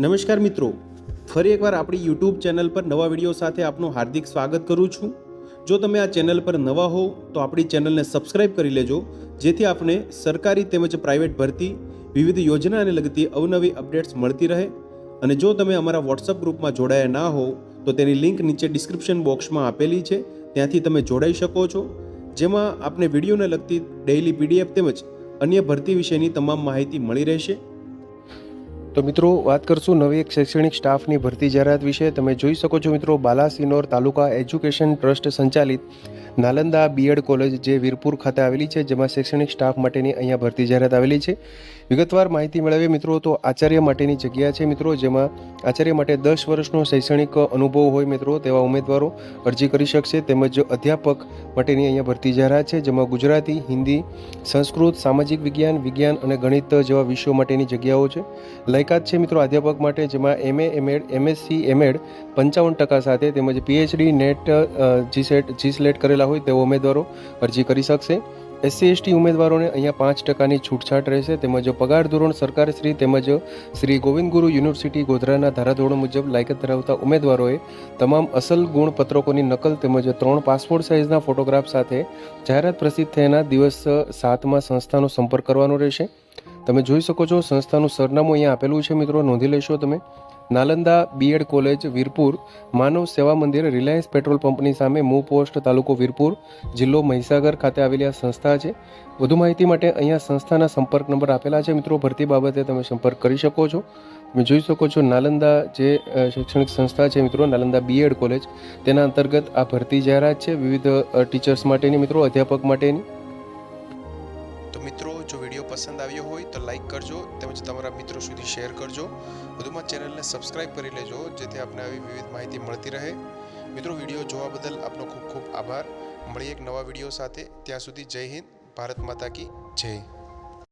નમસ્કાર મિત્રો, ફરી એકવાર આપણી યુટ્યુબ ચેનલ પર નવા વિડીયો સાથે આપનું હાર્દિક સ્વાગત કરું છું। જો તમે આ ચેનલ પર નવા હો તો આપણી ચેનલને સબસ્ક્રાઇબ કરી લેજો, જેથી આપને સરકારી તેમજ પ્રાઇવેટ ભરતી વિવિધ યોજનાને લગતી અવનવી અપડેટ્સ મળતી રહે। અને જો તમે અમારા વોટ્સઅપ ગ્રુપમાં જોડાયા ના હો તો તેની લિંક નીચે ડિસ્ક્રિપ્શન બોક્સમાં આપેલી છે, ત્યાંથી તમે જોડાઈ શકો છો, જેમાં આપને વિડીયોને લગતી ડેઇલી પીડીએફ તેમજ અન્ય ભરતી વિશેની તમામ માહિતી મળી રહેશે। તો મિત્રો, વાત કરશું નવી એક શૈક્ષણિક સ્ટાફની ભરતી જાહેરાત વિશે। તમે જોઈ શકો છો મિત્રો, બાલાસિનોર તાલુકા એજ્યુકેશન ટ્રસ્ટ સંચાલિત નાલંદા બીએડ કોલેજ જે વીરપુર ખાતે આવેલી છે, જેમાં શૈક્ષણિક સ્ટાફ માટેની અહીંયા ભરતી જાહેરાત આવેલી છે। વિગતવાર માહિતી મેળવીએ મિત્રો તો આચાર્ય માટેની જગ્યા છે મિત્રો, જેમાં આચાર્ય માટે 10 વર્ષનો શૈક્ષણિક અનુભવ હોય મિત્રો તેવા ઉમેદવારો અરજી કરી શકશે। તેમજ અધ્યાપક માટેની અહીંયા ભરતી જાહેરાત છે, જેમાં ગુજરાતી, હિન્દી, સંસ્કૃત, સામાજિક વિજ્ઞાન, વિજ્ઞાન અને ગણિત જેવા વિષયો માટેની જગ્યાઓ છે। લાયકાત છે મિત્રો અધ્યાપક માટે, જેમાં MA, MEd, MSc, MEd 55% સાથે તેમજ PhD, નેટ, જીસેટ કરેલા હોય તેવા ઉમેદવારો અરજી કરી શકશે। SC/ST ઉમેદવારોને અહીંયા 5%ની છૂટછાટ રહેશે। તેમજ પગાર ધોરણ સરકારશ્રી તેમજ શ્રી ગોવિંદ ગુરુ યુનિવર્સિટી ગોધરાના ધારાધોરણ મુજબ લાયકાત ધરાવતા ઉમેદવારોએ તમામ અસલ ગુણપત્રકોની નકલ તેમજ 3 પાસપોર્ટ સાઇઝના ફોટોગ્રાફ સાથે જાહેરાત પ્રસિદ્ધ થયાના દિવસ 7માં સંસ્થાનો સંપર્ક કરવાનો રહેશે। તમે જોઈ શકો છો સંસ્થાનું સરનામું અહીંયા આપેલું છે મિત્રો, નોંધી લેશો તમે। નાલંદા બીએડ કોલેજ વીરપુર, માનવ સેવા મંદિર, રિલાયન્સ પેટ્રોલ પંપની સામે, મૂ પોસ્ટ, તાલુકો વીરપુર, જિલ્લો મહીસાગર ખાતે આવેલી આ સંસ્થા છે। વધુ માહિતી માટે અહીંયા સંસ્થાના સંપર્ક નંબર આપેલા છે મિત્રો, ભરતી બાબતે તમે સંપર્ક કરી શકો છો। તમે જોઈ શકો છો નાલંદા જે શૈક્ષણિક સંસ્થા છે મિત્રો, નાલંદા બીએડ કોલેજ, તેના અંતર્ગત આ ભરતી જાહેરાત છે વિવિધ ટીચર્સ માટેની મિત્રો, અધ્યાપક માટેની। તો મિત્રો, જો વિડીયો પસંદ આવ્યો હોય તો લાઈક કરજો તેમજ તમારા મિત્રો સુધી શેર કરજો। વધુમાં ચેનલને સબસ્ક્રાઇબ કરી લેજો, જેથી આપને આવી વિવિધ માહિતી મળતી રહે। મિત્રો, વિડીયો જોવા બદલ આપનો ખૂબ ખૂબ આભાર। મળીએ એક નવા વિડીયો સાથે, ત્યાં સુધી જય હિન્દ, ભારત માતા કી જય।